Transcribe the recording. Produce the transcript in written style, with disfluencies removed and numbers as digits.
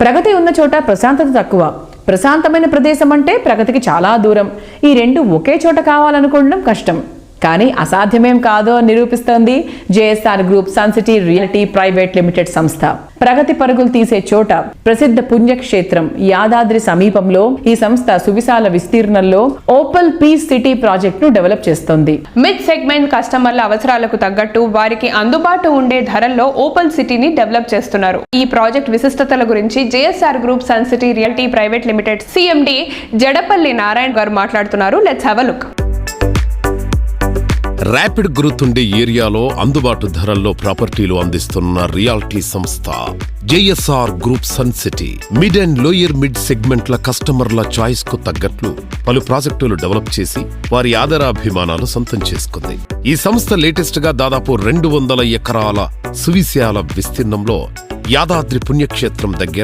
ప్రగతి ఉన్న చోట ప్రశాంతత తక్కువ. ప్రశాంతమైన ప్రదేశం అంటే ప్రగతికి చాలా దూరం. ఈ రెండు ఒకే చోట కావాలనుకోవడం కష్టం. కానీ అసాధ్యమేం కాదో నిరూపిస్తోంది JSR group Suncity realty private limited సంస్థ. ప్రగతి పరుగులు తీసే చోట ప్రసిద్ధ పుణ్యక్షేత్రం యాదాద్రి సమీపంలో ఈ సంస్థ సువిశాల విస్తీర్ణంలో ఓపల్ పీస్ సిటీ ప్రాజెక్ట్ ను డెవలప్ చేస్తోంది. మిడ్ సెగ్మెంట్ కస్టమర్ల అవసరాలకు తగ్గట్టు వారికి అందుబాటు ఉండే ధరల్లో ఓపల్ సిటీని డెవలప్ చేస్తున్నారు. ఈ ప్రాజెక్ట్ విశిష్టతల గురించి JSR group Suncity realty private limited CMD Jadapalli Narayana గారు మాట్లాడుతున్నారు. Let's have a look. Rapid growth ఉండే ఏరియాలో అందుబాటు ధరల్లో ప్రాపర్టీలు అందిస్తున్న రియాలిటీ సంస్థ JSR group Suncity mid and lower mid సెగ్మెంట్ల కస్టమర్ల చాయిస్ కు తగ్గట్లు పలు ప్రాజెక్టులు డెవలప్ చేసి వారి ఆదరాభిమానాలు సొంతం చేసుకుంది. ఈ సంస్థ లేటెస్ట్ గా దాదాపు 200 ఎకరాల సువిశాల విస్తీర్ణంలో యాదాద్రి పుణ్యక్షేత్రం దగ్గర